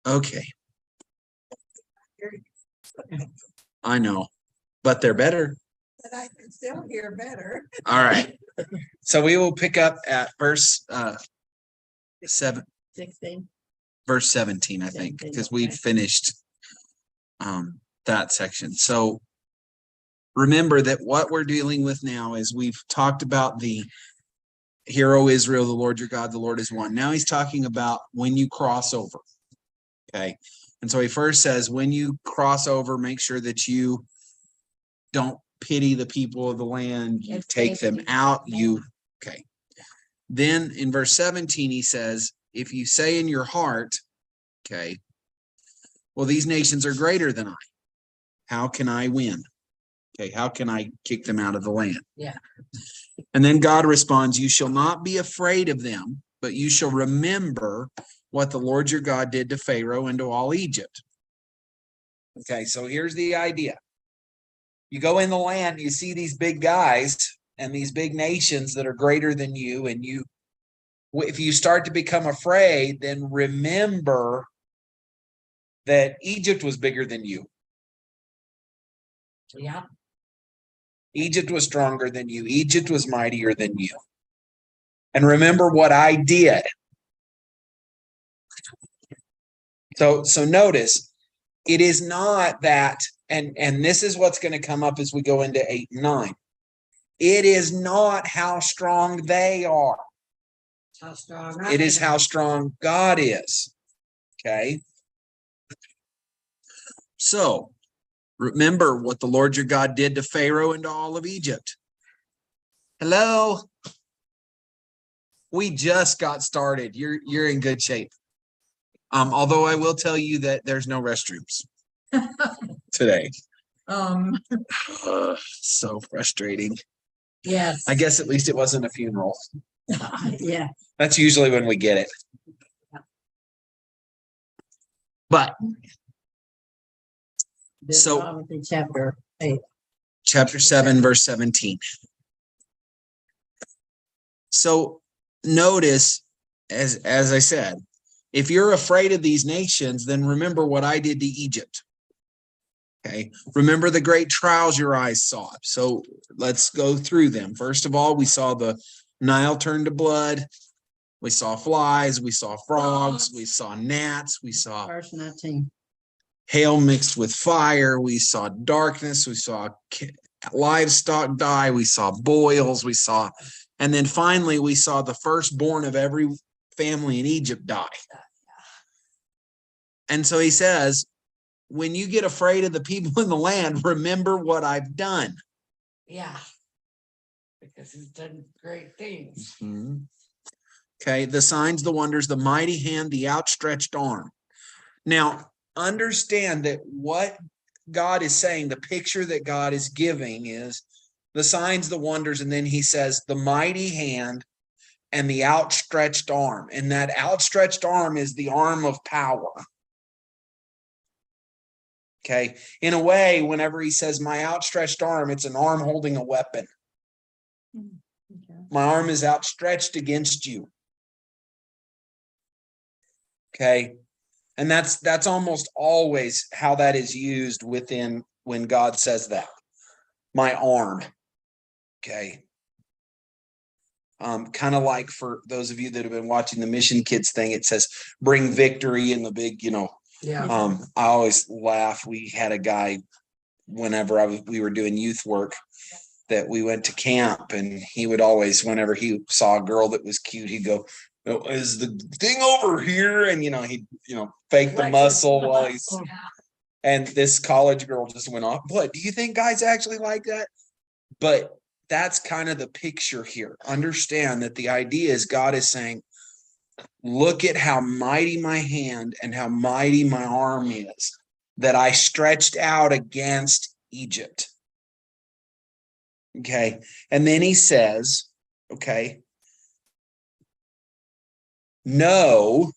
Okay. I know, but they're better. But I can still hear better. All right. So we will pick up at verse 16, verse 17, I think, because we've finished that section. So remember that what we're dealing with now is we've talked about the Hear, O Israel, the Lord your God, the Lord is one. Now he's talking about when you cross over. Okay. And so he first says, when you cross over, make sure that you don't pity the people of the land. You take them out. Okay. Then in verse 17, he says, if you say in your heart, okay, well, these nations are greater than I. How can I win? Okay. How can I kick them out of the land? Yeah. And then God responds, you shall not be afraid of them, but you shall remember what the Lord your God did to Pharaoh and to all Egypt. Okay, so here's the idea. You go in the land, you see these big guys and these big nations that are greater than you, and if you start to become afraid, then remember that Egypt was bigger than you. Yeah. Egypt was stronger than you. Egypt was mightier than you. And remember what I did. So notice, it is not that, and this is what's going to come up as we go into 8 and 9. It is not how strong they are. How strong It is how strong God is. Okay. So remember what the Lord your God did to Pharaoh and to all of Egypt. Hello. We just got started. You're in good shape. Although I will tell you that there's no restrooms today. So frustrating. Yes. I guess at least it wasn't a funeral. Yeah. That's usually when we get it. But so chapter 8. Chapter 7, verse 17. So notice, as I said, if you're afraid of these nations, then remember what I did to Egypt. Okay. Remember the great trials your eyes saw. So let's go through them. First of all, we saw the Nile turn to blood. We saw flies. We saw frogs. We saw gnats. We saw Verse 19. hail mixed with fire. We saw darkness. We saw livestock die. We saw boils. And then finally, we saw the firstborn of every family in Egypt die. And so he says, when you get afraid of the people in the land, remember what I've done. Yeah. Because he's done great things. Mm-hmm. Okay. The signs, the wonders, the mighty hand, the outstretched arm. Now, understand that what God is saying, the picture that God is giving is the signs, the wonders, and then he says the mighty hand and the outstretched arm. And that outstretched arm is the arm of power. Okay. In a way, whenever he says my outstretched arm, it's an arm holding a weapon. Okay. My arm is outstretched against you. Okay. And that's almost always how that is used when God says that. My arm. Okay. Kind of like for those of you that have been watching the Mission Kids thing, it says bring victory in the big, Yeah. I always laugh. We had a guy whenever we were doing youth work that we went to camp, and he would always, whenever he saw a girl that was cute, he'd go, oh, is the thing over here? And, he'd, fake the muscle while he's, and this college girl just went off. What, do you think guys actually like that? But that's kind of the picture here. Understand that the idea is God is saying, look at how mighty my hand and how mighty my arm is that I stretched out against Egypt. Okay. And then he says, okay, know,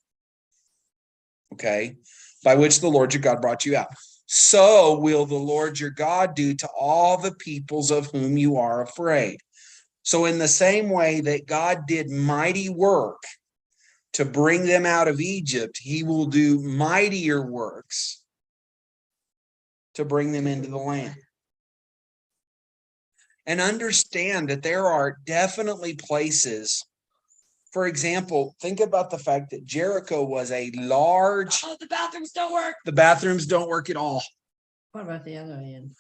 okay, by which the Lord your God brought you out. So will the Lord your God do to all the peoples of whom you are afraid. So in the same way that God did mighty work to bring them out of Egypt, he will do mightier works to bring them into the land. And understand that there are definitely places. For example, think about the fact that Jericho was a large. Oh, the bathrooms don't work. The bathrooms don't work at all. What about the other end?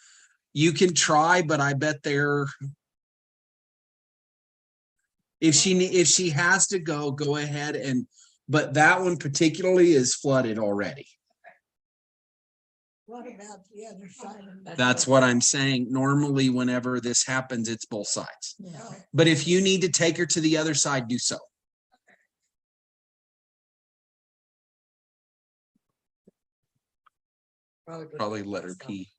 You can try, but I bet they're. If she has to go ahead and. But that one particularly is flooded already. What about the other side? That's what I'm saying. Normally, whenever this happens, it's both sides. Yeah. But if you need to take her to the other side, do so. Probably let her pee.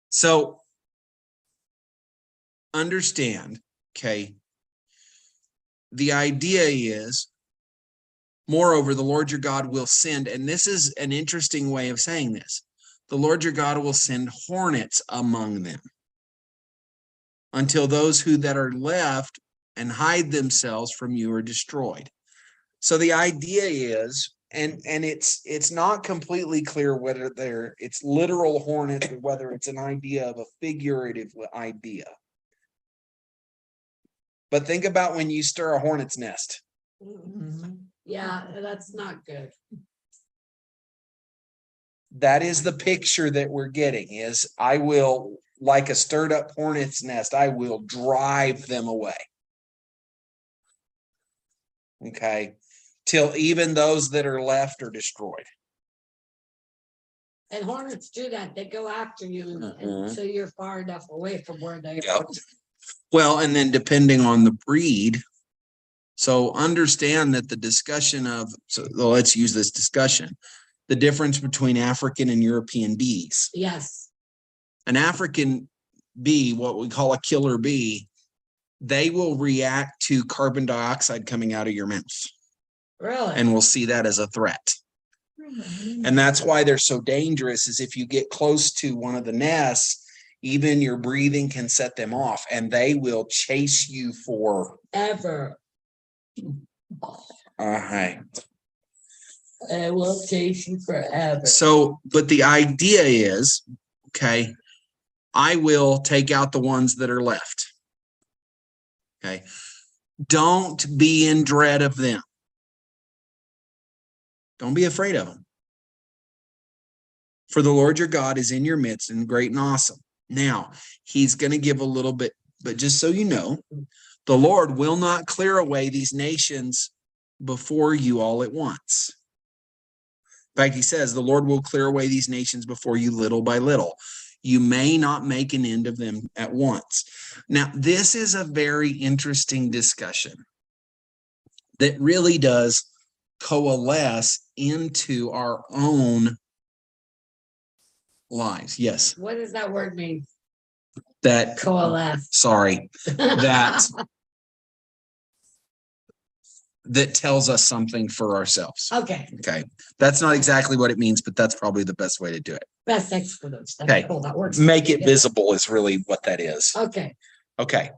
So understand, okay. The idea is, moreover, the Lord your God will send, and this is an interesting way of saying this. The Lord your God will send hornets among them until those who that are left and hide themselves from you are destroyed. So the idea is, and it's not completely clear whether it's literal hornets or whether it's an idea of a figurative idea. But think about when you stir a hornet's nest. Mm-hmm. Yeah, that's not good. That is the picture that we're getting, is I will, like a stirred up hornet's nest, I will drive them away. Okay. Till even those that are left are destroyed. And hornets do that. They go after you until you're far enough away from where they Yep. are. Well, and then depending on the breed. So understand that the discussion of, so let's use this discussion, the difference between African and European bees. Yes. An African bee, what we call a killer bee, they will react to carbon dioxide coming out of your mouth. Really? And we'll see that as a threat. And that's why they're so dangerous, is if you get close to one of the nests, even your breathing can set them off, and they will chase you for ever. Right. It will chase you forever. So, but the idea is, okay, I will take out the ones that are left. Okay. Don't be in dread of them. Don't be afraid of them. For the Lord your God is in your midst and great and awesome. Now, he's going to give a little bit, but just so you know, the Lord will not clear away these nations before you all at once. In fact, he says, the Lord will clear away these nations before you little by little. You may not make an end of them at once. Now, this is a very interesting discussion that really does coalesce into our own lives. Yes. What does that word mean? That coalesce. Sorry. That tells us something for ourselves. Okay. Okay. That's not exactly what it means, but that's probably the best way to do it. Best explanation. Okay. Cool. That works. Make it visible is really what that is. Okay. Okay.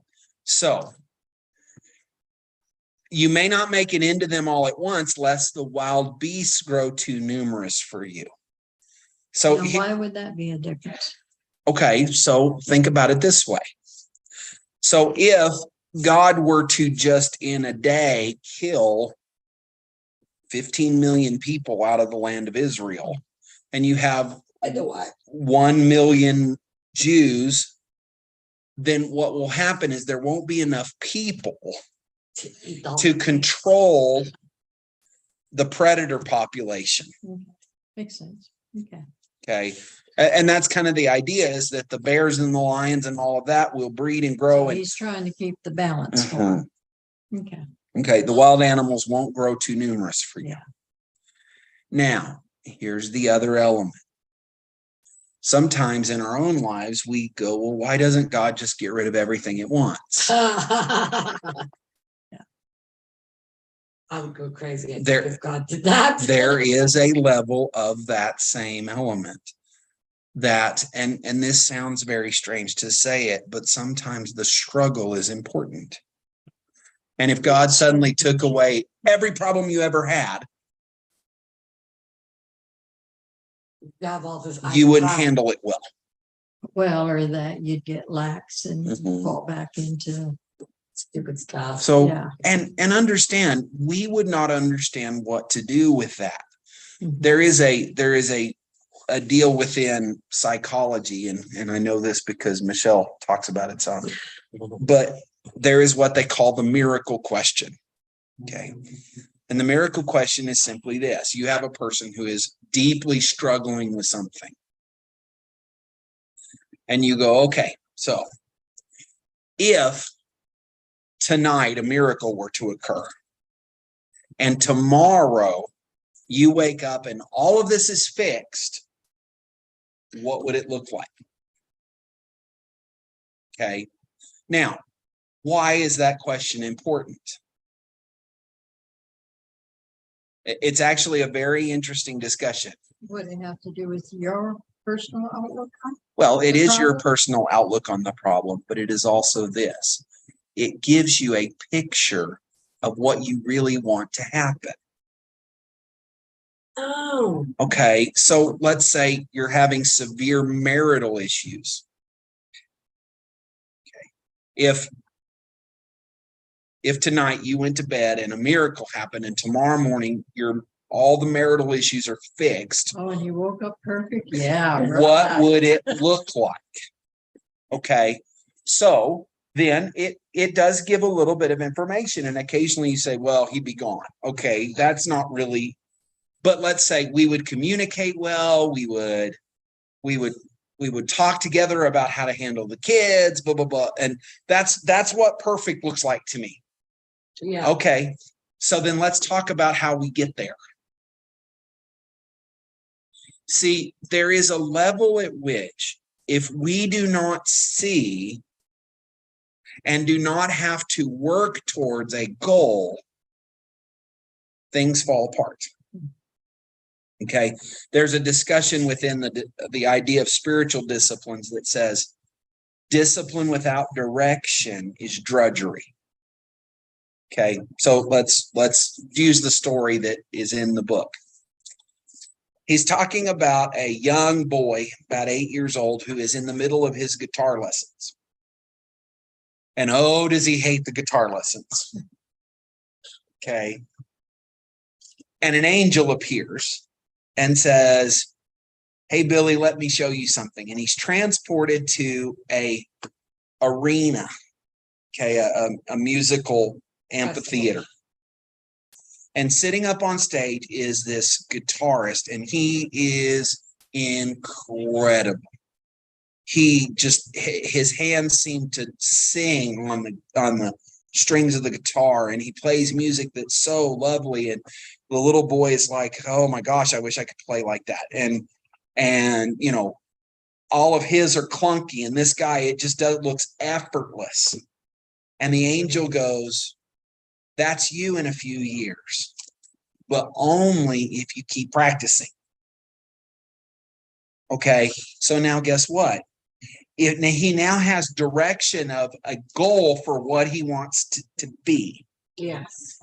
So you may not make it into them all at once, lest the wild beasts grow too numerous for you. So now, why would that be a difference? Okay, so think about it this way. So if God were to just in a day kill 15 million people out of the land of Israel, and you have 1 million Jews, then what will happen is there won't be enough people to control the predator population. Okay. Makes sense. Okay. Okay. And that's kind of the idea, is that the bears and the lions and all of that will breed and grow. So and he's trying to keep the balance for him. Okay. Okay. The wild animals won't grow too numerous for you. Yeah. Now, here's the other element. Sometimes in our own lives, we go, well, why doesn't God just get rid of everything at once? Yeah. I would go crazy if God did that. There is a level of that same element. that, and this sounds very strange to say it, but sometimes the struggle is important. And if God suddenly took away every problem you ever had, you wouldn't handle it well. Well, or that you'd get lax and Mhm. fall back into stupid stuff. So, Yeah. and understand, we would not understand what to do with that. Mhm. There is a deal within psychology, and I know this because Michelle talks about it some, but there is what they call the miracle question. Okay. And the miracle question is simply this: you have a person who is deeply struggling with something. And you go, okay, so if tonight a miracle were to occur, and tomorrow you wake up and all of this is fixed, what would it look like? Okay. Now, why is that question important? It's actually a very interesting discussion. Would it have to do with your personal outlook? Well, it is your personal outlook on the problem, but it is also this. It gives you a picture of what you really want to happen. Oh. Okay, so let's say you're having severe marital issues. Okay. If tonight you went to bed and a miracle happened and tomorrow morning all the marital issues are fixed. Oh, and you woke up perfect? Yeah. What right. would it look like? Okay. So then it does give a little bit of information, and occasionally you say, well, he'd be gone. Okay, that's not really, but let's say we would communicate well, we would talk together about how to handle the kids, blah, blah, blah. And that's what perfect looks like to me. Yeah. Okay. So then let's talk about how we get there. See, there is a level at which if we do not see and do not have to work towards a goal, things fall apart. Okay. There's a discussion within the idea of spiritual disciplines that says discipline without direction is drudgery. Okay. So let's use the story that is in the book. He's talking about a young boy, about 8 years old, who is in the middle of his guitar lessons. And oh, does he hate the guitar lessons? Okay. And an angel appears and says, hey, Billy, let me show you something. And he's transported to a arena, okay, a musical amphitheater. And sitting up on stage is this guitarist, and he is incredible. His hands seem to sing on the strings of the guitar, and he plays music that's so lovely. And the little boy is like, oh my gosh, I wish I could play like that. And you know, all of his are clunky, and this guy, it just looks effortless. And the angel goes, that's you in a few years, but only if you keep practicing. Okay, so now guess what? He now has direction of a goal for what he wants to be. Yes.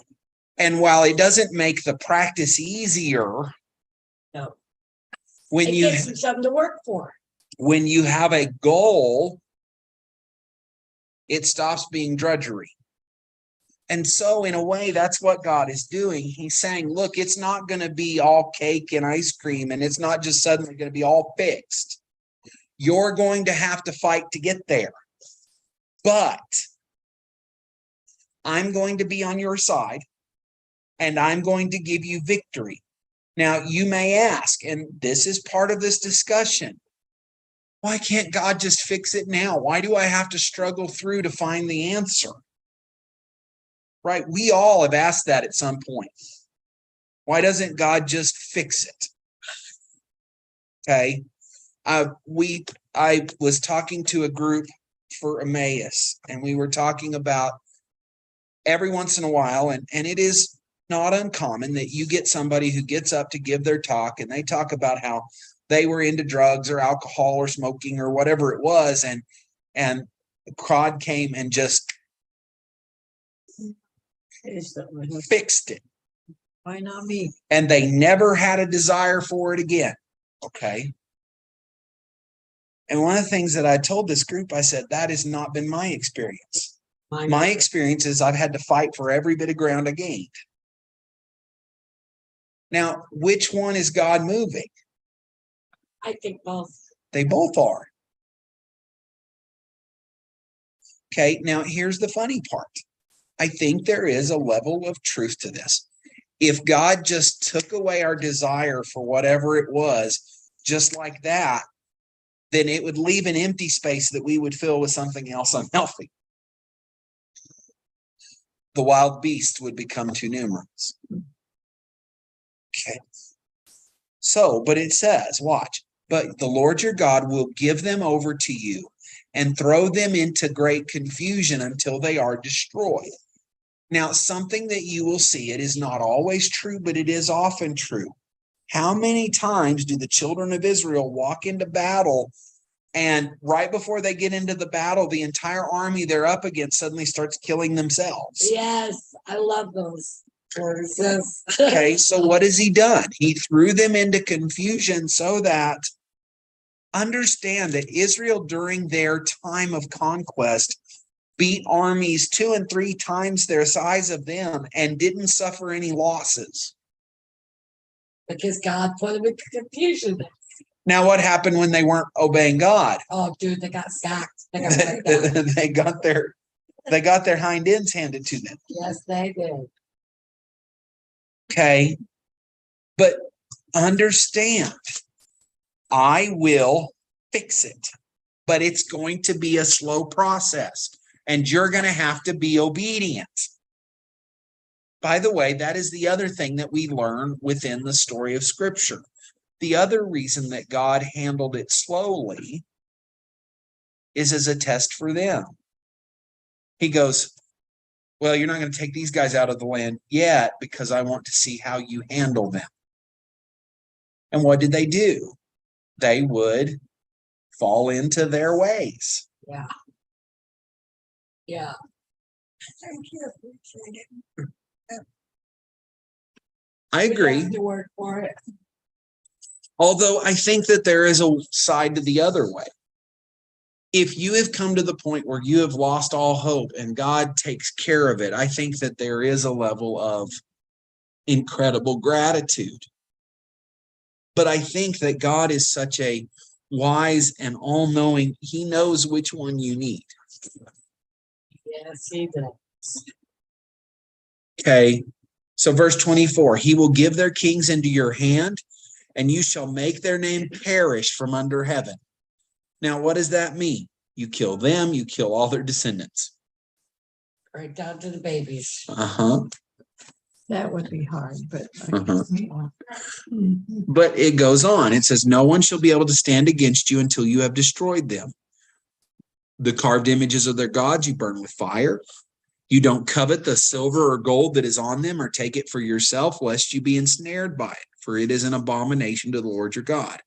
And while it doesn't make the practice easier, no, when it gives him something to work for. When you have a goal, it stops being drudgery. And so in a way, that's what God is doing. He's saying, look, it's not going to be all cake and ice cream, and it's not just suddenly going to be all fixed. You're going to have to fight to get there. But I'm going to be on your side, and I'm going to give you victory. Now, you may ask, and this is part of this discussion, why can't God just fix it now? Why do I have to struggle through to find the answer? Right? We all have asked that at some point. Why doesn't God just fix it? Okay. I was talking to a group for Emmaus, and we were talking about every once in a while, and it is not uncommon that you get somebody who gets up to give their talk, and they talk about how they were into drugs or alcohol or smoking or whatever it was, and God came and just fixed it. Why not me? And they never had a desire for it again. Okay. And one of the things that I told this group, I said, that has not been my experience. My experience is I've had to fight for every bit of ground I gained. Now, which one is God moving? I think both. They both are. Okay, now here's the funny part. I think there is a level of truth to this. If God just took away our desire for whatever it was, just like that, then it would leave an empty space that we would fill with something else unhealthy. The wild beasts would become too numerous. Okay. So, but it says, watch, but the Lord your God will give them over to you and throw them into great confusion until they are destroyed. Now, something that you will see, it is not always true, but it is often true. How many times do the children of Israel walk into battle, and right before they get into the battle, the entire army they're up against suddenly starts killing themselves? Yes, I love those verses. Okay, so what has he done? He threw them into confusion so that, understand that Israel during their time of conquest beat armies 2 and 3 times their size of them and didn't suffer any losses. Because God put them into confusion. Now, what happened when they weren't obeying God? Oh, dude, they got sacked. They got right down. they got their hind ends handed to them. Yes, they did. Okay, but understand, I will fix it, but it's going to be a slow process, and you're going to have to be obedient. By the way, that is the other thing that we learn within the story of Scripture. The other reason that God handled it slowly is as a test for them. He goes, well, you're not going to take these guys out of the land yet because I want to see how you handle them. And what did they do? They would fall into their ways. Yeah. Yeah. Thank you. I agree. We have to work for it. Although I think that there is a side to the other way. If you have come to the point where you have lost all hope and God takes care of it, I think that there is a level of incredible gratitude. But I think that God is such a wise and all-knowing, he knows which one you need. Yes, he does. Okay, so verse 24, he will give their kings into your hand, and you shall make their name perish from under heaven. Now, what does that mean? You kill them, you kill all their descendants. Right down to the babies. That would be hard, but. But it goes on. It says, no one shall be able to stand against you until you have destroyed them. The carved images of their gods you burn with fire. You don't covet the silver or gold that is on them or take it for yourself, lest you be ensnared by it, for it is an abomination to the Lord your God.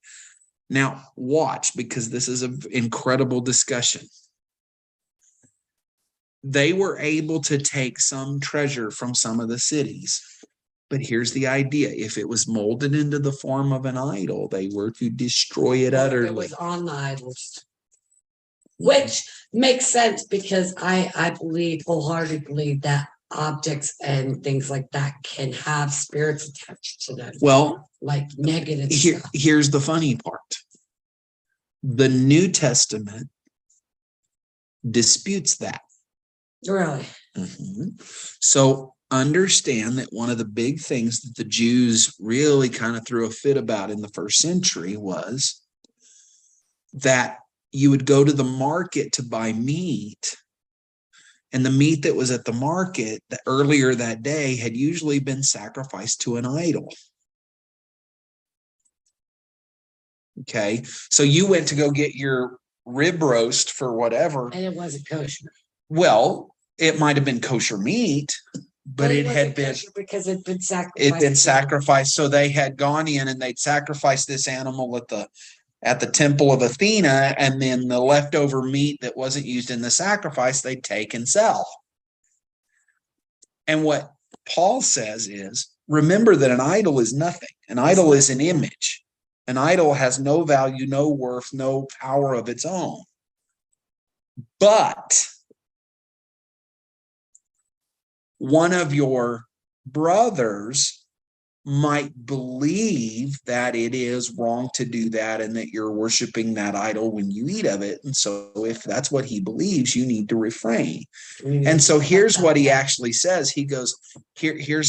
Now, watch, because this is an incredible discussion. They were able to take some treasure from some of the cities. But here's the idea. If it was molded into the form of an idol, they were to destroy it utterly. It was on the idols. Which makes sense because I believe wholeheartedly that objects and things like that can have spirits attached to them. Well, like negative stuff. Here's the funny part. The New Testament disputes that. Really? So understand that one of the big things that the Jews really kind of threw a fit about in the first century was that you would go to the market to buy meat, and the meat that was at the market that earlier that day had usually been sacrificed to an idol. Okay, so you went to go get your rib roast for whatever, and it wasn't kosher. Well, it might have been kosher meat, but it had wasn't been, kosher because it'd been sacrificed. it'd been sacrificed. So they had gone in and they'd sacrificed this animal at the temple of Athena, and then the leftover meat that wasn't used in the sacrifice, they'd take and sell. And what Paul says is, remember that an idol is nothing. An idol is an image. An idol has no value, no worth, no power of its own. But one of your brothers might believe that it is wrong to do that and that you're worshiping that idol when you eat of it. And so if that's what he believes, you need to refrain. And so here's what he actually says. He goes, here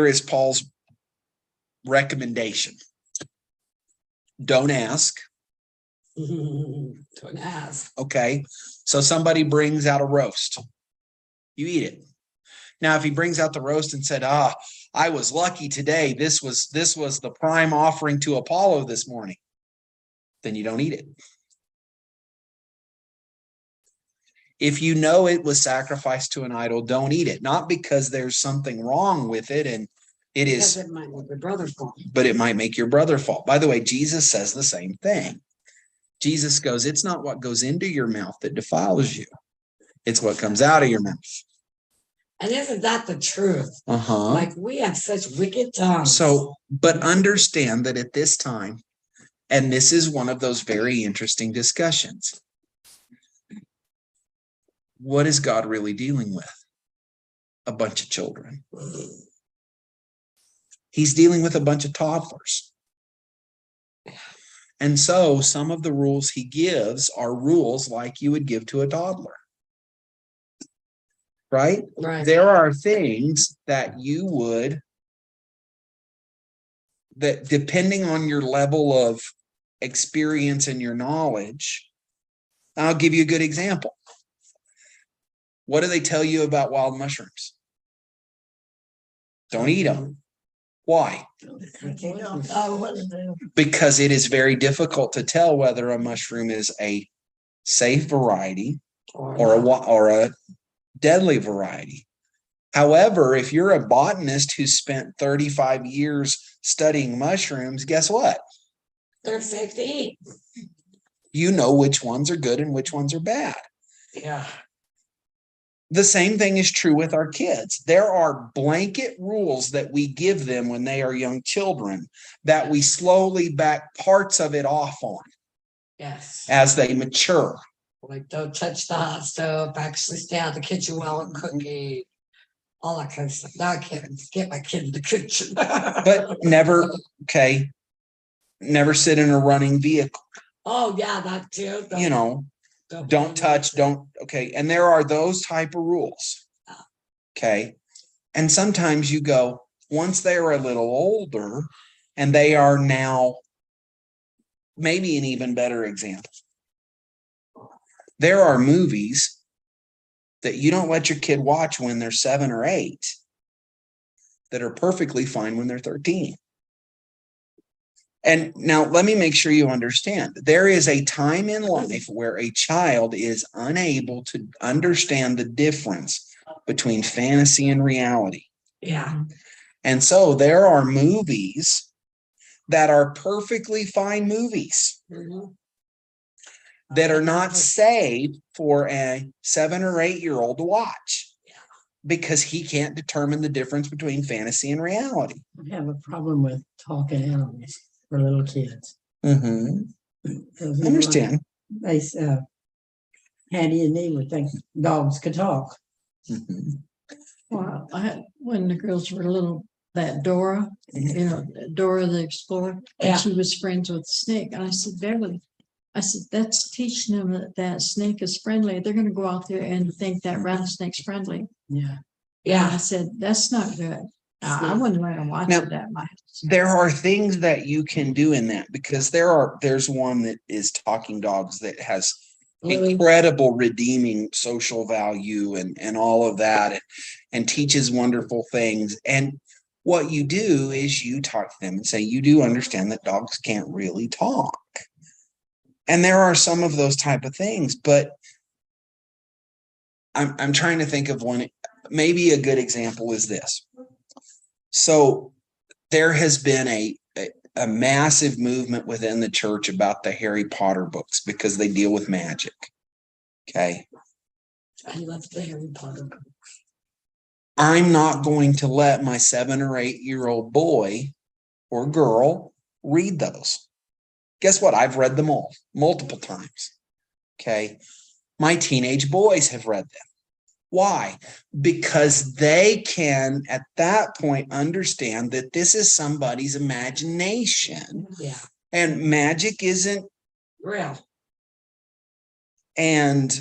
is Paul's recommendation. Don't ask. Don't ask. Okay. So somebody brings out a roast. You eat it. Now, if he brings out the roast and said, I was lucky today, this was the prime offering to Apollo this morning, then you don't eat it. If you know it was sacrificed to an idol, don't eat it. Not because there's something wrong with it, and Because it might make your brother fall. but it might make your brother fall. By the way, Jesus says the same thing. Jesus goes, it's not what goes into your mouth that defiles you. It's what comes out of your mouth. And isn't that the truth? Uh-huh. Like, we have such wicked tongues. So, but understand that at this time, and this is one of those very interesting discussions, what is God really dealing with? A bunch of children. He's dealing with a bunch of toddlers. And so some of the rules he gives are rules like you would give to a toddler. Right? Right. There are things that you would, that depending on your level of experience and your knowledge, I'll give you a good example. What do they tell you about wild mushrooms? Don't eat them. Why? Because it is very difficult to tell whether a mushroom is a safe variety or a deadly variety. However, if you're a botanist who spent 35 years studying mushrooms, guess what? They're safe to eat. You know which ones are good and which ones are bad. Yeah. The same thing is true with our kids. There are blanket rules that we give them when they are young children that we slowly back parts of it off on. Yes. As they mature. Like, don't touch the hot stove, actually stay out of the kitchen while I'm cooking. All that kind of stuff. Now I can't get my kid in the kitchen. But never sit in a running vehicle. Oh, yeah, that too. Don't touch, okay. And there are those type of rules. Okay. And sometimes you go, once they're a little older and they are now, maybe an even better example. There are movies that you don't let your kid watch when they're 7 or 8 that are perfectly fine when they're 13. And now let me make sure you understand. There is a time in life where a child is unable to understand the difference between fantasy and reality. Yeah. And so there are movies that are perfectly fine movies that are not safe for a 7 or 8 year old to watch because he can't determine the difference between fantasy and reality. I have a problem with talking animals for little kids. Mm-hmm. Understand. They Hattie and me would think dogs could talk. Mm-hmm. Well, when the girls were little, that Dora, Dora the Explorer, and she was friends with the snake. And I said, Beverly, that's teaching them that snake is friendly. They're going to go out there and think that rattlesnake's friendly. Yeah. Yeah. And I said, that's not good. I wouldn't let them watch it that much. There are things that you can do in that because there's one that is Talking Dogs that has incredible redeeming social value and all of that and teaches wonderful things. And what you do is you talk to them and say, you do understand that dogs can't really talk. And there are some of those type of things, but I'm trying to think of one. Maybe a good example is this. So there has been a massive movement within the church about the Harry Potter books because they deal with magic. Okay. I love the Harry Potter book. I'm not going to let my 7 or 8-year-old boy or girl read those. Guess what? I've read them all multiple times. Okay. My teenage boys have read them. Why? Because they can, at that point, understand that this is somebody's imagination. Yeah. And magic isn't Real. And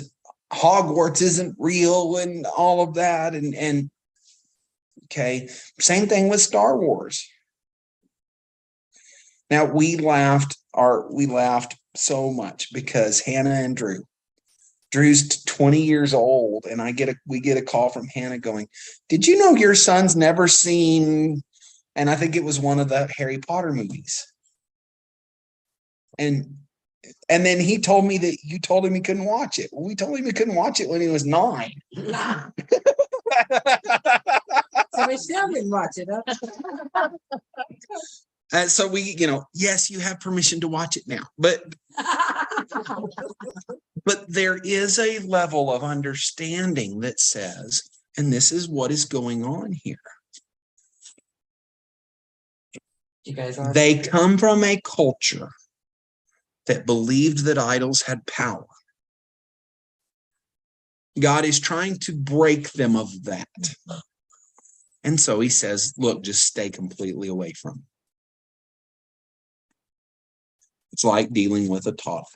Hogwarts isn't real and all of that. And okay, same thing with Star Wars. Now we laughed so much because Hannah and Drew's 20 years old, and we get a call from Hannah going, "Did you know your son's never seen?" And I think it was one of the Harry Potter movies. And then he told me that you told him he couldn't watch it. Well, we told him he couldn't watch it when he was 9. So we still didn't watch it, huh? So we, yes, you have permission to watch it now, but there is a level of understanding that says, and this is what is going on here. You guys are. They come from a culture that believed that idols had power. God is trying to break them of that. And so he says, look, just stay completely away from it. It's like dealing with a toddler.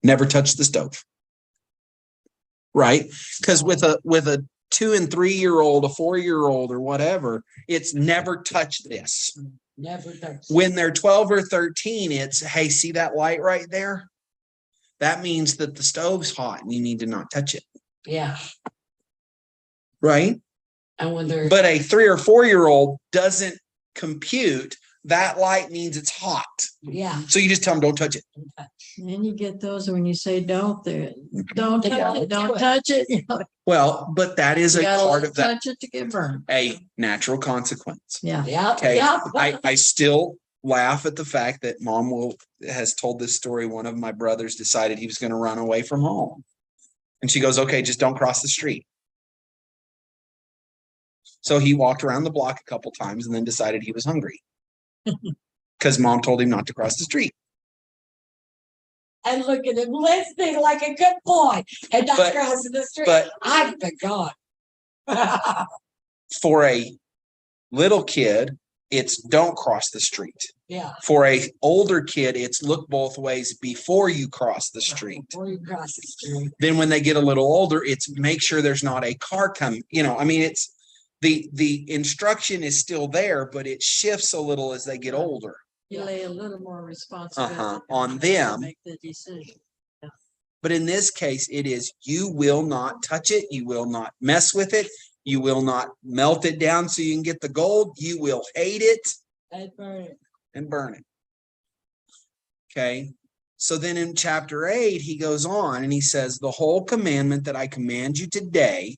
Never touch the stove. Right? Because with a 2 and 3-year-old, a 4-year-old, or whatever, it's never touch this. Never touch. When they're 12 or 13, it's, hey, see that light right there? That means that the stove's hot and you need to not touch it. Yeah. Right? And when they're. But a 3 or 4-year-old doesn't compute that light means it's hot. Yeah. So you just tell them, don't touch it. And then you get those when you say don't touch it. Well, but that is a part of that. Touch it to get burned. A natural consequence. Yeah. Yeah. Okay. Yeah. I still laugh at the fact that Mom has told this story. One of my brothers decided he was going to run away from home. And she goes, okay, just don't cross the street. So he walked around the block a couple times and then decided he was hungry. Because Mom told him not to cross the street. And look at him listening like a good boy and not crossing the street. But I've been gone. For a little kid, it's don't cross the street. Yeah. For a older kid, it's look both ways before you cross the street. Before you cross the street. Then when they get a little older, it's make sure there's not a car coming. It's the instruction is still there, but it shifts a little as they get older. You lay a little more responsibility on them. to make the decision. But in this case, it is you will not touch it. You will not mess with it. You will not melt it down so you can get the gold. You will hate it and burn it. Okay. So then in chapter 8, he goes on and he says, the whole commandment that I command you today,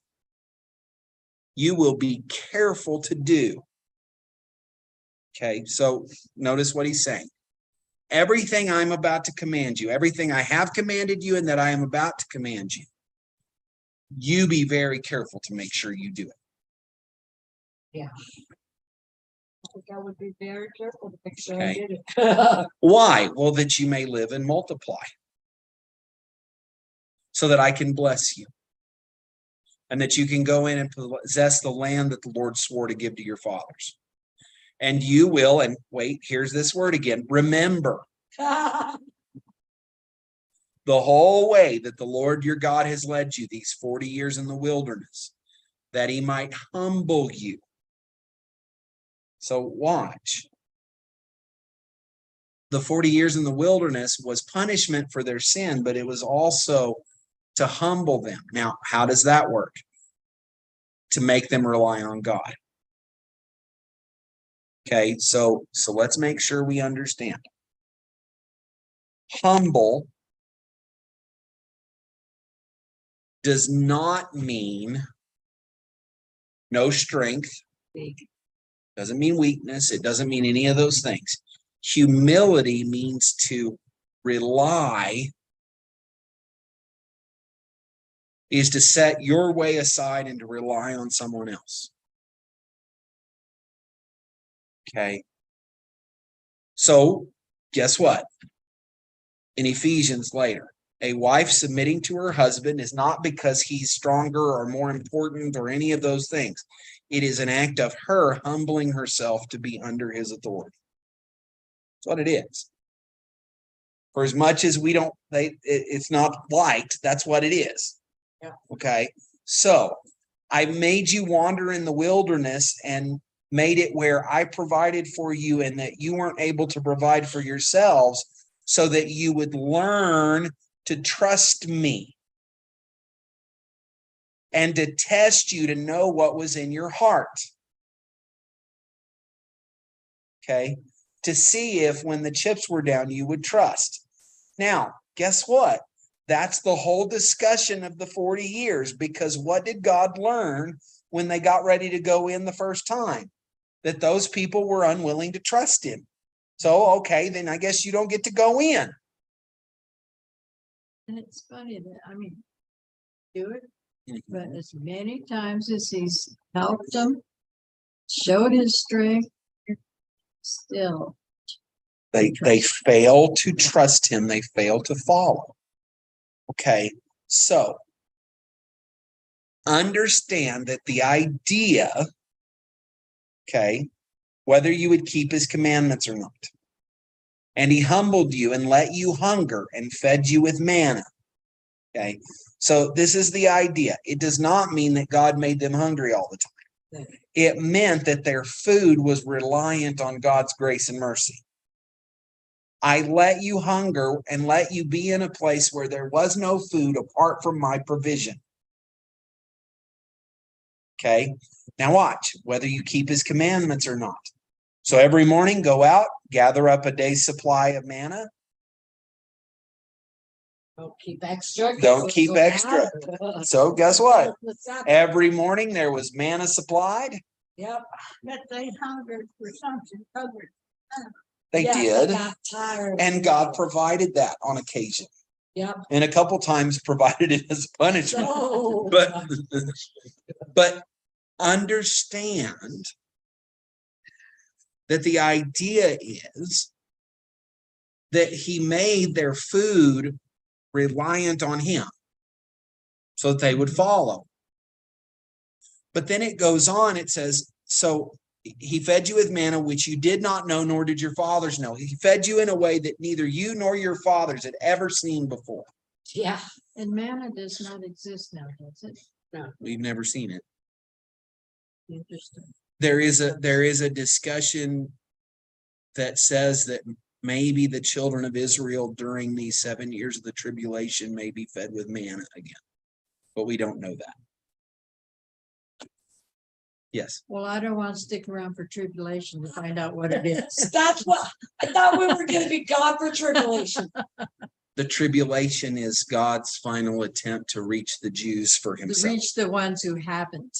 you will be careful to do. Okay. So notice what he's saying. Everything I'm about to command you, everything I have commanded you and that I am about to command you, you be very careful to make sure you do it. Yeah. I think I would be very careful to make sure Okay. I did it. Why? Well, that you may live and multiply. So that I can bless you. And that you can go in and possess the land that the Lord swore to give to your fathers. And you will, and wait, here's this word again, remember the whole way that the Lord your God has led you these 40 years in the wilderness, that he might humble you. So watch. The 40 years in the wilderness was punishment for their sin, but it was also to humble them. Now, how does that work? To make them rely on God. Okay, so let's make sure we understand. Humble does not mean no strength. Doesn't mean weakness. It doesn't mean any of those things. Humility means to rely, is to set your way aside and to rely on someone else. Okay. So guess what? In Ephesians later, a wife submitting to her husband is not because he's stronger or more important or any of those things. It is an act of her humbling herself to be under his authority. That's what it is. For as much as we don't, it's not liked, that's what it is. Yeah. Okay. So I made you wander in the wilderness and made it where I provided for you and that you weren't able to provide for yourselves, so that you would learn to trust me and to test you to know what was in your heart. Okay. To see if when the chips were down, you would trust. Now, guess what? That's the whole discussion of the 40 years, because what did God learn when they got ready to go in the first time? That those people were unwilling to trust him. So, okay, then I guess you don't get to go in. And it's funny that, I mean, do it, but as many times as he's helped them, showed his strength, still. They fail to trust him. They fail to follow. Okay, so understand that the idea, okay, whether you would keep his commandments or not, and he humbled you and let you hunger and fed you with manna. Okay, so this is the idea. It does not mean that God made them hungry all the time. It meant that their food was reliant on God's grace and mercy. I let you hunger and let you be in a place where there was no food apart from my provision. Okay, now watch whether you keep his commandments or not. So every morning go out, gather up a day's supply of manna. Don't keep extra. Don't keep extra. So guess what? Every morning there was manna supplied. Yep. But they hungered for something other. They Yeah, did. they got tired. And God provided that on occasion. Yep. And a couple times provided it as a punishment. So, But understand that the idea is that he made their food reliant on him so that they would follow. But then it goes on, it says, so he fed you with manna, which you did not know, nor did your fathers know. He fed you in a way that neither you nor your fathers had ever seen before. yeah. And manna does not exist now, does it? No. We've never seen it. Interesting. There is a discussion that says that maybe the children of Israel during these 7 years of the tribulation may be fed with manna again, but we don't know that. Yes. Well, I don't want to stick around for tribulation to find out what it is. That's what I thought we were going to be God for tribulation. The tribulation is God's final attempt to reach the Jews for To himself. reach the ones who haven't.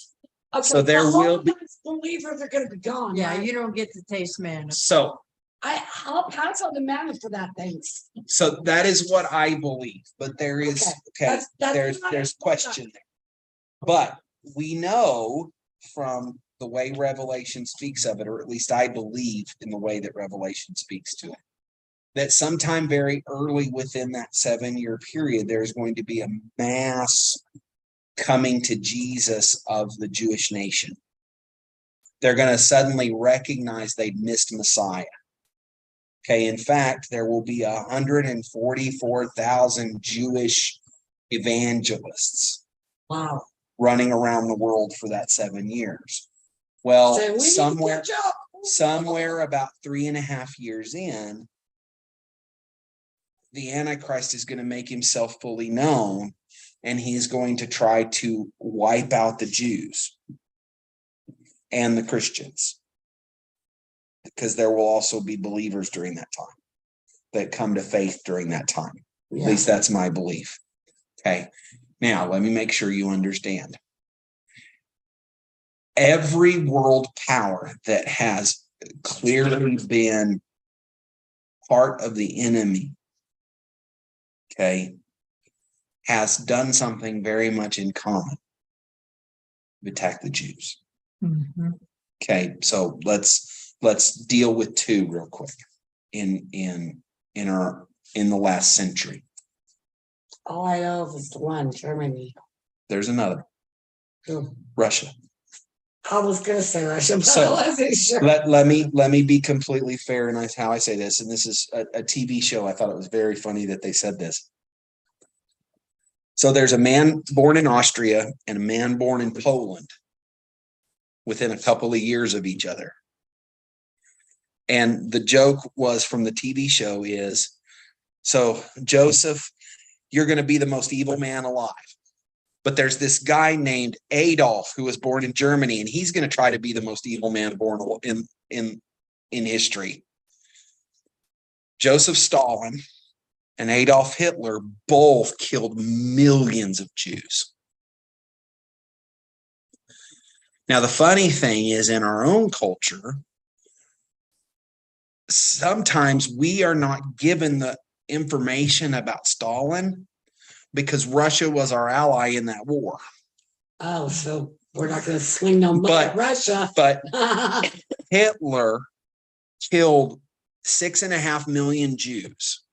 Okay, So there the will be. believers are going to be gone. Yeah, right? you don't get to taste manna. So I'll pass on the manna for that thing. that is what I believe, but there is, okay, That's there's question there. But we know from the way Revelation speaks of it, or at least I believe in the way that Revelation speaks to it, that sometime very early within that 7-year period, there's going to be a mass coming to Jesus of the Jewish nation. They're going to suddenly recognize they've missed Messiah. Okay, in fact, there will be 144,000 Jewish evangelists. Wow. Running around the world for that 7 years. Well, somewhere about 3.5 years in, the Antichrist is going to make himself fully known, and he's going to try to wipe out the Jews and the Christians, because there will also be believers during that time that come to faith during that time. Yeah. At least that's my belief. Okay. Now, let me make sure you understand. Every world power that has clearly been part of the enemy, okay, has done something very much in common. Attack the Jews. Mhm. Okay, so let's deal with two real quick in the last century. All I know is the one, Germany. There's another. Who? Russia. I was gonna say Russia, but So, I wasn't sure. Let me be completely fair in how I say this, and this is a TV show. I thought it was very funny that they said this. So there's a man born in Austria and a man born in Poland within a couple of years of each other. And the joke was from the TV show is, so Joseph, you're going to be the most evil man alive. But there's this guy named Adolf who was born in Germany, and he's going to try to be the most evil man born in history. Joseph Stalin and Adolf Hitler both killed millions of Jews. Now, the funny thing is, in our own culture, sometimes we are not given the information about Stalin because Russia was our ally in that war. Oh, so we're not gonna swing no money at Russia. But Hitler killed 6.5 million Jews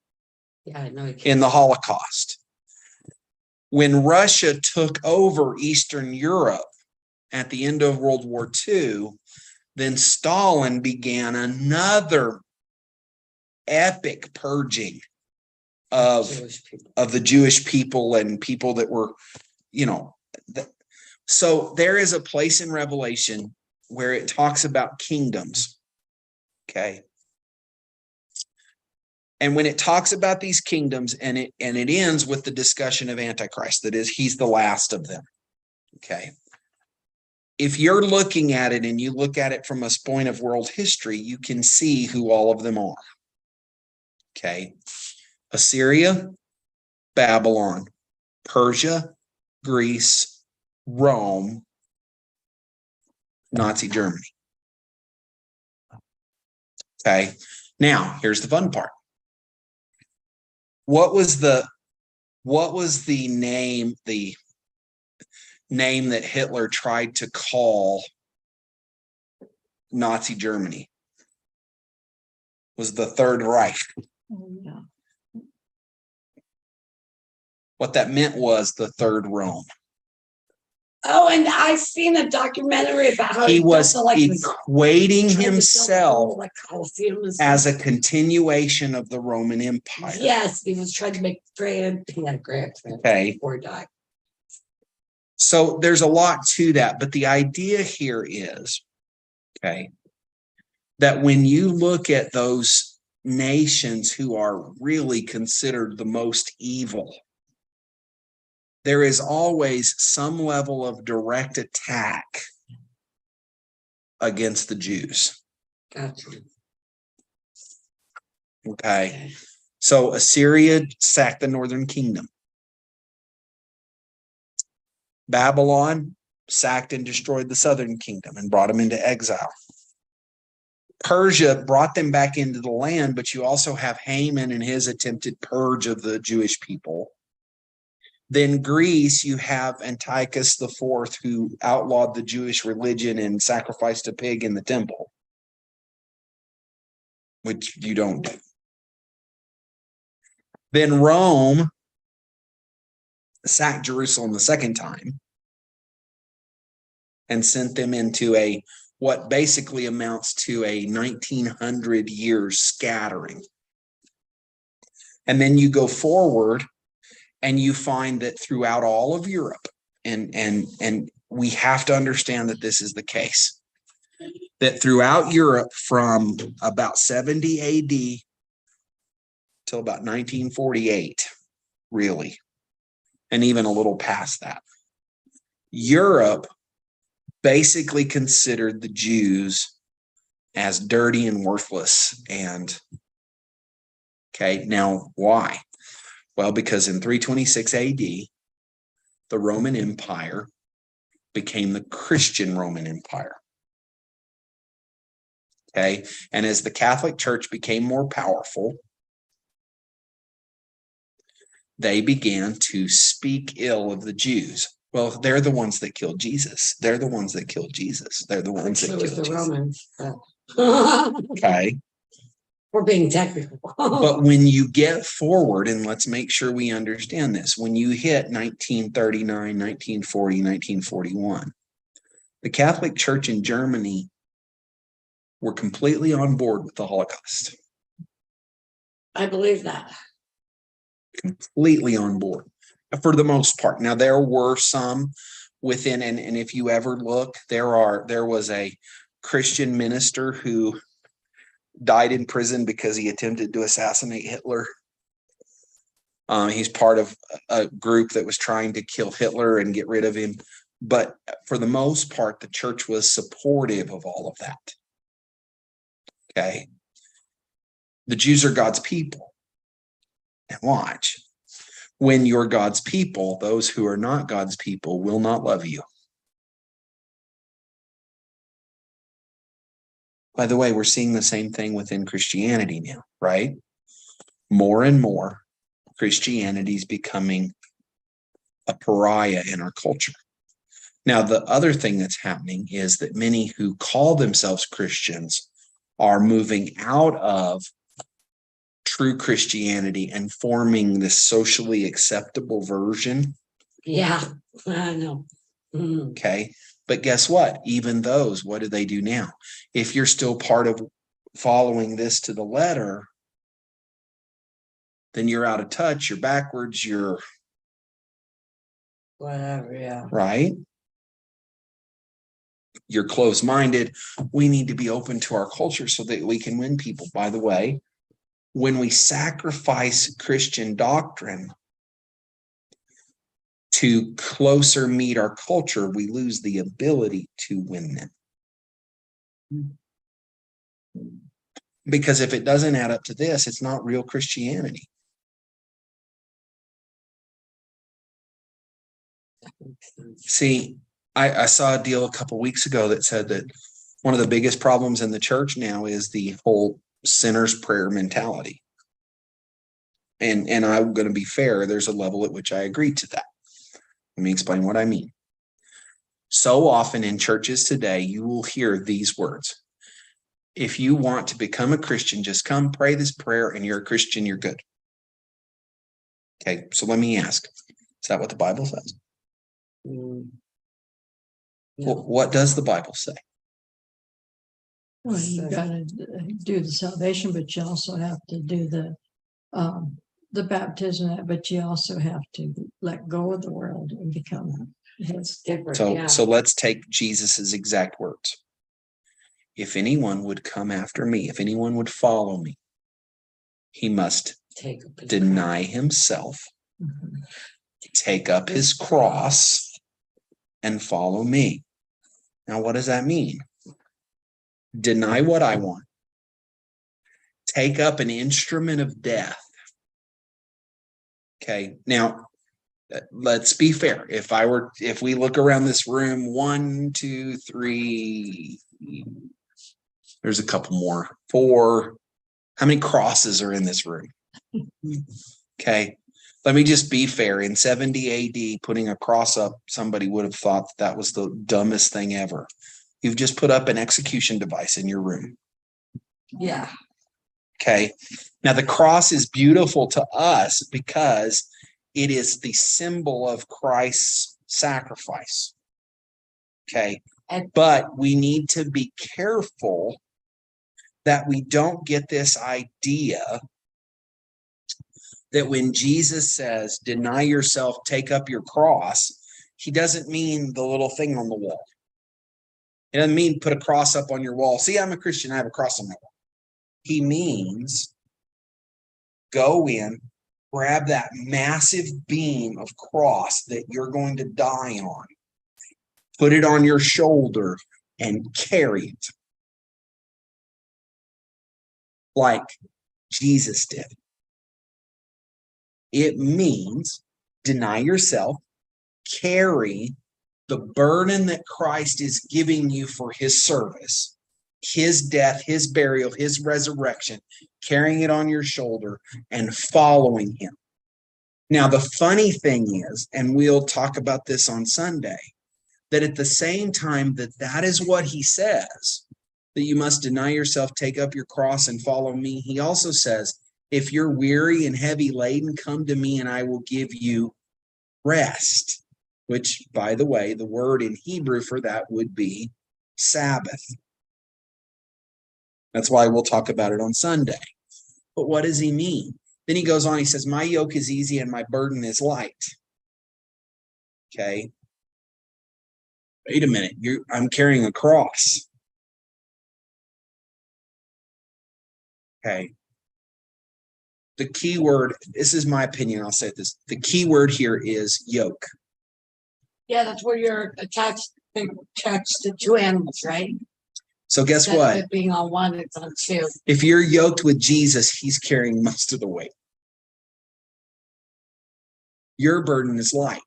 Yeah, I know. in the Holocaust. When Russia took over Eastern Europe at the end of World War II, then Stalin began another epic purging of the Jewish people and people that were, so there is a place in Revelation where it talks about kingdoms. Okay. And when it talks about these kingdoms and it ends with the discussion of Antichrist, that is, he's the last of them. Okay. If you're looking at it and you look at it from a point of world history, you can see who all of them are. Okay. Assyria, Babylon, Persia, Greece, Rome, Nazi Germany. Okay. Now, here's the fun part. What was the name that Hitler tried to call Nazi Germany? Was the Third Reich. Oh, yeah. What that meant was the Third Rome. Oh, and I've seen a documentary about how He was equating himself as a continuation of the Roman Empire. Yes, he was trying to make grand okay. Before he died. So there's a lot to that, but the idea here is, okay, that when you look at those nations who are really considered the most evil, there is always some level of direct attack against the Jews. Gotcha. Okay. So Assyria sacked the northern kingdom. Babylon sacked and destroyed the southern kingdom and brought them into exile. Persia brought them back into the land, but you also have Haman and his attempted purge of the Jewish people. Then Greece, you have Antiochus IV, who outlawed the Jewish religion and sacrificed a pig in the temple, which you don't do. Then Rome sacked Jerusalem the second time and sent them into what basically amounts to a 1900 years scattering. And then you go forward and you find that throughout all of Europe, and we have to understand that this is the case, that throughout Europe from about 70 AD till about 1948, really, and even a little past that, Europe basically considered the Jews as dirty and worthless. And okay, now why? Well, because in 326 AD, the Roman Empire became the Christian Roman Empire. Okay. And as the Catholic Church became more powerful, they began to speak ill of the Jews. Well, they're the ones that killed Jesus. They're the ones that killed Jesus. They're the ones that It was killed the Jesus. Romans. Okay. We're being technical. But when you get forward, and let's make sure we understand this, when you hit 1939, 1940, 1941, the Catholic Church in Germany were completely on board with the Holocaust. I believe that. Completely on board for the most part. Now, there were some within, and if you ever look, there was a Christian minister who died in prison because he attempted to assassinate Hitler. He's part of a group that was trying to kill Hitler and get rid of him. But for the most part, the church was supportive of all of that. Okay. The Jews are God's people. And watch, when you're God's people, those who are not God's people will not love you. By the way, we're seeing the same thing within Christianity now, right? More and more, Christianity is becoming a pariah in our culture. Now, the other thing that's happening is that many who call themselves Christians are moving out of true Christianity and forming this socially acceptable version. Yeah, I know. Okay. But guess what? Even those, what do they do now? If you're still part of following this to the letter, then you're out of touch, you're backwards, you're Whatever, yeah. right. You're closed-minded. We need to be open to our culture so that we can win people. By the way, when we sacrifice Christian doctrine to closer meet our culture, we lose the ability to win them. Because if it doesn't add up to this, it's not real Christianity. See, I saw a deal a couple weeks ago that said that one of the biggest problems in the church now is the whole sinner's prayer mentality. And I'm going to be fair, there's a level at which I agree to that. Let me explain what I mean. So often in churches today, you will hear these words. If you want to become a Christian, just come pray this prayer and you're a Christian, you're good. Okay, so let me ask, is that what the Bible says? No. Well, what does the Bible say? Well, you gotta do the salvation, but you also have to do the baptism, but you also have to let go of the world and become his. Different, So let's take Jesus's exact words. If anyone would come after me, if anyone would follow me, he must deny himself, take up his cross, and follow me. Now, what does that mean? Deny what I want. Take up an instrument of death. Okay. Now, let's be fair. If we look around this room, 1, 2, 3, there's a couple more, 4. How many crosses are in this room? Okay. Let me just be fair. In 70 AD, putting a cross up, somebody would have thought that was the dumbest thing ever. You've just put up an execution device in your room. Yeah. Okay. Now, the cross is beautiful to us because it is the symbol of Christ's sacrifice. Okay. But we need to be careful that we don't get this idea that when Jesus says, deny yourself, take up your cross, he doesn't mean the little thing on the wall. It doesn't mean put a cross up on your wall. See, I'm a Christian, I have a cross on my wall. He means go in, grab that massive beam of cross that you're going to die on, put it on your shoulder, and carry it like Jesus did. It means deny yourself, carry the burden that Christ is giving you for his service, his death, his burial, his resurrection, carrying it on your shoulder and following him. Now, the funny thing is, and we'll talk about this on Sunday, that at the same time that is what he says, that you must deny yourself, take up your cross and follow me. He also says, if you're weary and heavy laden, come to me and I will give you rest, which, by the way, the word in Hebrew for that would be Sabbath. That's why we'll talk about it on Sunday. But what does he mean? Then he goes on, he says, my yoke is easy and my burden is light. Okay. Wait a minute, I'm carrying a cross. Okay. The key word, this is my opinion, I'll say this. The key word here is yoke. Yeah, that's where you're attached to two animals, right? So guess Instead what? of it being on one, it's on two. If you're yoked with Jesus, he's carrying most of the weight. Your burden is light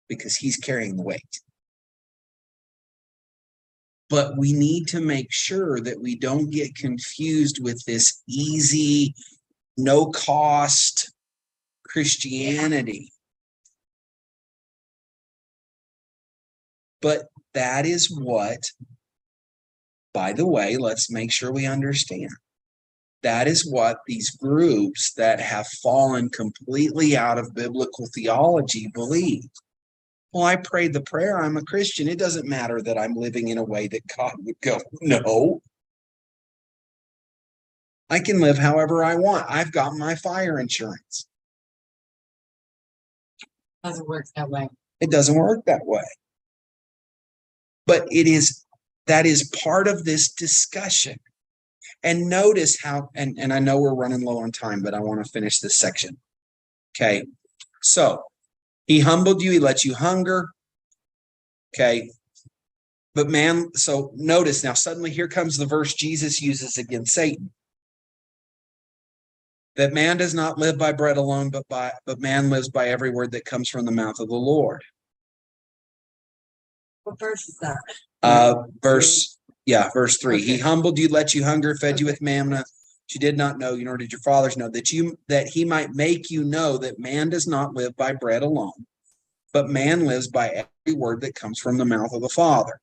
because he's carrying the weight. But we need to make sure that we don't get confused with this easy, no-cost Christianity. But that is what, by the way, let's make sure we understand. That is what these groups that have fallen completely out of biblical theology believe. Well, I prayed the prayer, I'm a Christian. It doesn't matter that I'm living in a way that God would go, no. I can live however I want. I've got my fire insurance. Doesn't work that way. It doesn't work that way. But that is part of this discussion. And notice how, and I know we're running low on time, but I want to finish this section. Okay. So he humbled you, he let you hunger. Okay. But man, so notice now, suddenly here comes the verse Jesus uses against Satan. That man does not live by bread alone, but man lives by every word that comes from the mouth of the Lord. What verse is that? Verse 3. Okay. He humbled you, let you hunger, fed you with manna. You did not know, nor did your fathers know, that he might make you know that man does not live by bread alone, but man lives by every word that comes from the mouth of the Father.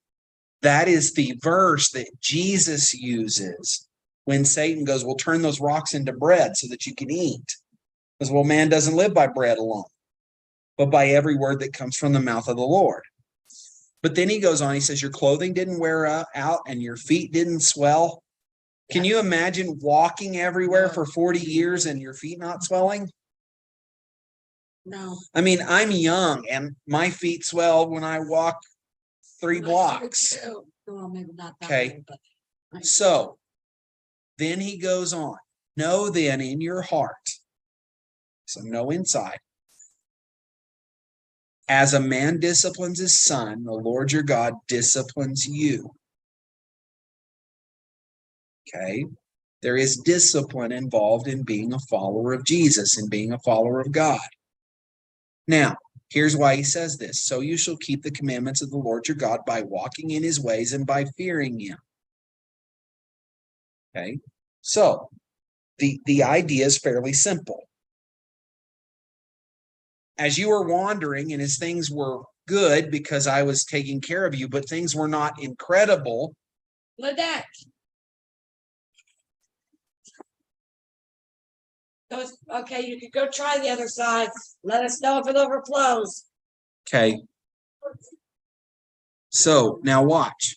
That is the verse that Jesus uses when Satan goes, well, turn those rocks into bread so that you can eat. Because, well, man doesn't live by bread alone, but by every word that comes from the mouth of the Lord. But then he goes on, he says, your clothing didn't wear out and your feet didn't swell. Can you imagine walking everywhere for 40 years and your feet not swelling? No. I mean, I'm young and my feet swell when I walk 3 blocks. Well, maybe not that Okay. way, but So then he goes on, know then in your heart, so know inside, as a man disciplines his son, the Lord your God disciplines you. Okay. There is discipline involved in being a follower of Jesus and being a follower of God. Now, here's why he says this. So you shall keep the commandments of the Lord your God by walking in his ways and by fearing him. Okay. So the idea is fairly simple. As you were wandering and as things were good because I was taking care of you, but things were not incredible. Lynette. Okay, you can go try the other side. Let us know if it overflows. Okay. So now watch.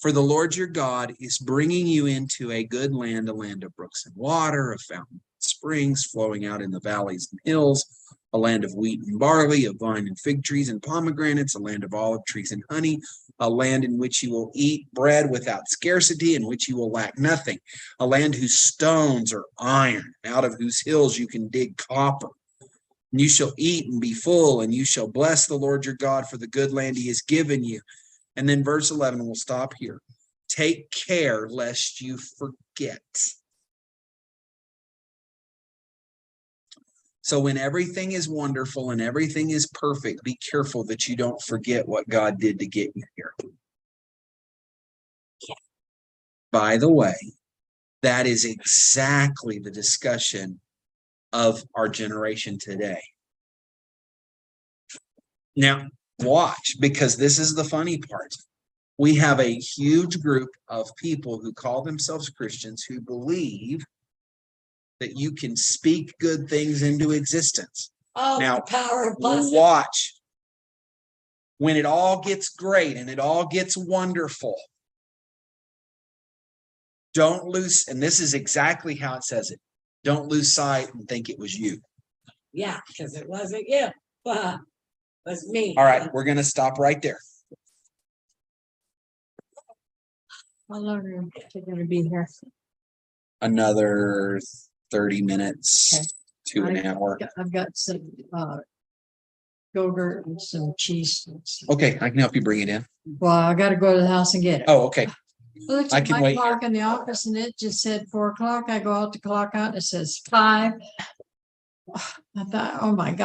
For the Lord your God is bringing you into a good land, a land of brooks and water, of fountain springs flowing out in the valleys and hills, a land of wheat and barley, of vine and fig trees and pomegranates, a land of olive trees and honey, a land in which you will eat bread without scarcity, in which you will lack nothing, a land whose stones are iron, out of whose hills you can dig copper. And you shall eat and be full, and you shall bless the Lord your God for the good land he has given you. And then verse 11, we'll stop here. Take care lest you forget. So when everything is wonderful and everything is perfect, be careful that you don't forget what God did to get you here. By the way, that is exactly the discussion of our generation today. Now, watch, because this is the funny part. We have a huge group of people who call themselves Christians who believe that you can speak good things into existence. Oh, Now, the power of blessing. watch. When it all gets great and it all gets wonderful, don't lose, and this is exactly how it says it, don't lose sight and think it was you. Yeah, because it wasn't you. It was me. All right, we're going to stop right there. How long are you going to be here? Another 30 minutes Okay. to an hour. I've got some yogurt and some cheese. Okay, I can help you bring it in. Well, I got to go to the house and get it. Oh, okay. I looked I at can my wait. clock in the office and it just said 4 o'clock. I go out to clock out and it says 5. I thought, oh my God.